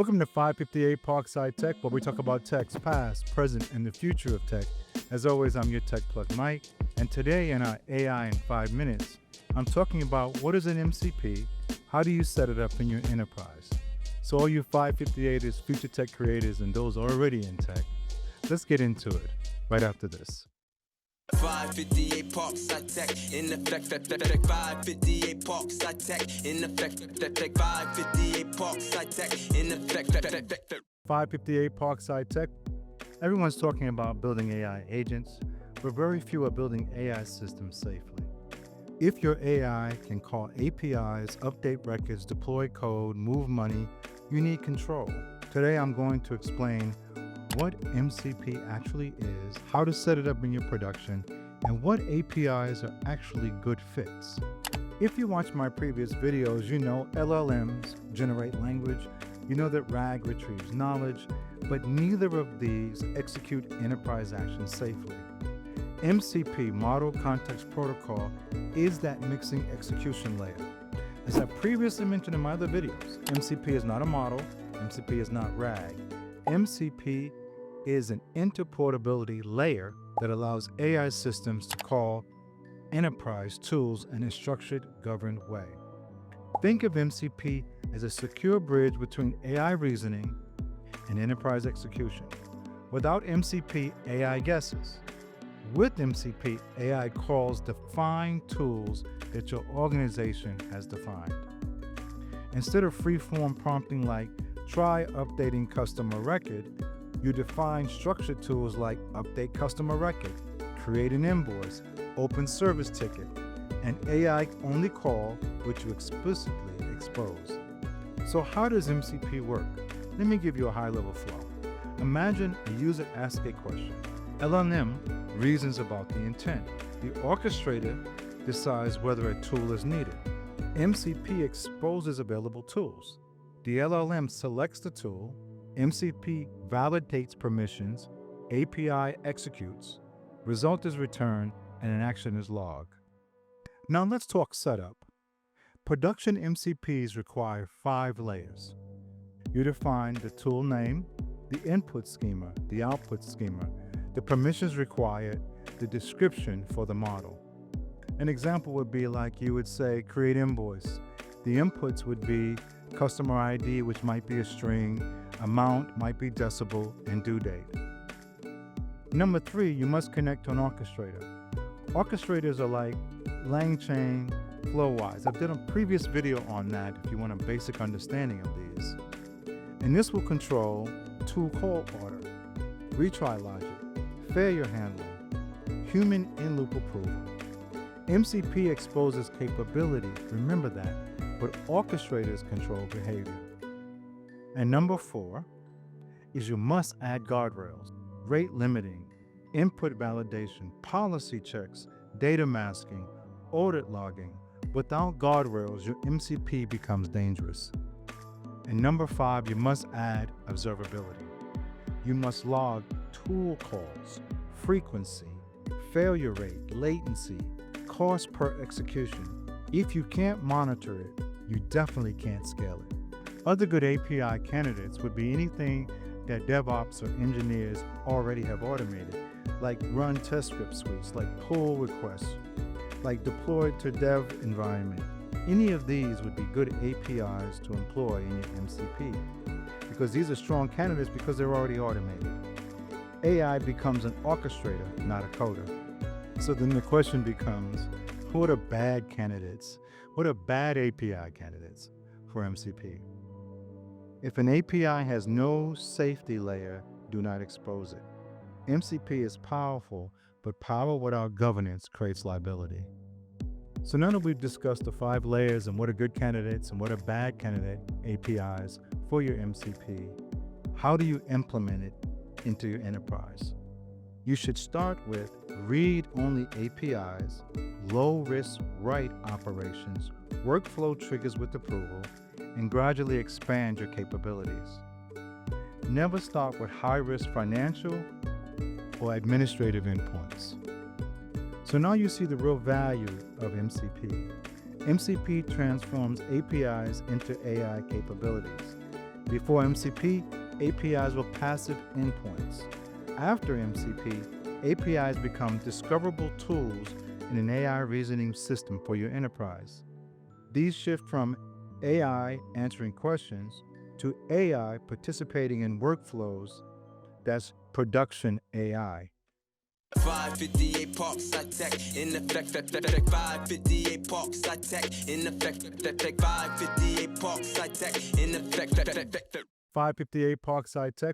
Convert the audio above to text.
Welcome to 558 Parkside Tech, where we talk about tech's past, present, and the future of tech. As always, I'm your Tech Plug Mike, and today in our AI in 5 minutes, I'm talking about what is an MCP, how do you set it up in your enterprise. So all you 558ers, future tech creators, and those already in tech, let's get into it right after this. 558 Parkside Tech in effect. 558 Parkside Tech in effect. 558 Parkside Tech in effect. 558 Parkside Tech. Everyone's talking about building AI agents, but very few are building AI systems safely. If your AI can call APIs, update records, deploy code, move money, you need control. Today I'm going to explain what MCP actually is, how to set it up in your production, and what APIs are actually good fits. If you watch my previous videos, you know LLMs generate language, you know that RAG retrieves knowledge, but neither of these execute enterprise actions safely. MCP, Model Context Protocol, is that mixing execution layer. As I previously mentioned in my other videos, MCP is not a model, MCP is not RAG. MCP is an interportability layer that allows AI systems to call enterprise tools in a structured, governed way. Think of MCP as a secure bridge between AI reasoning and enterprise execution. Without MCP, AI guesses. With MCP, AI calls defined tools that your organization has defined. Instead of free-form prompting like, try updating customer record, you define structured tools like update customer record, create an invoice, open service ticket, and AI only call which you explicitly expose. So how does MCP work? Let me give you a high-level flow. Imagine a user asks a question. LLM reasons about the intent. The orchestrator decides whether a tool is needed. MCP exposes available tools. The LLM selects the tool, MCP validates permissions, API executes, result is returned, and an action is logged. Now let's talk setup. Production MCPs require 5 layers. You define the tool name, the input schema, the output schema, the permissions required, the description for the model. An example would be like you would say, create invoice. The inputs would be customer ID, which might be a string, amount might be decibel, and due date. Number 3, you must connect to an orchestrator. Orchestrators are like LangChain, FlowWise. I've done a previous video on that if you want a basic understanding of these. And this will control tool call order, retry logic, failure handling, human in-loop approval. MCP exposes capability, remember that, but orchestrators control behavior. And number 4 is you must add guardrails, rate limiting, input validation, policy checks, data masking, audit logging. Without guardrails, your MCP becomes dangerous. And number 5, you must add observability. You must log tool calls, frequency, failure rate, latency, cost per execution. If you can't monitor it, you definitely can't scale it. Other good API candidates would be anything that DevOps or engineers already have automated, like run test script suites, like pull requests, like deploy to dev environment. Any of these would be good APIs to employ in your MCP, because these are strong candidates because they're already automated. AI becomes an orchestrator, not a coder. So then the question becomes, what are bad candidates? What are bad API candidates for MCP? If an API has no safety layer, do not expose it. MCP is powerful, but power without governance creates liability. So now that we've discussed the 5 layers and what are good candidates and what are bad candidate APIs for your MCP, how do you implement it into your enterprise? You should start with read-only APIs, low-risk write operations, workflow triggers with approval, and gradually expand your capabilities. Never start with high-risk financial or administrative endpoints. So now you see the real value of MCP. MCP transforms APIs into AI capabilities. Before MCP, APIs were passive endpoints. After MCP, APIs become discoverable tools in an AI reasoning system for your enterprise. These shift from AI answering questions to AI participating in workflows. That's production AI. 558 Parkside Tech in effect. 558 Parkside Tech in effect. 558 Parkside Tech in effect. 558 Parkside Tech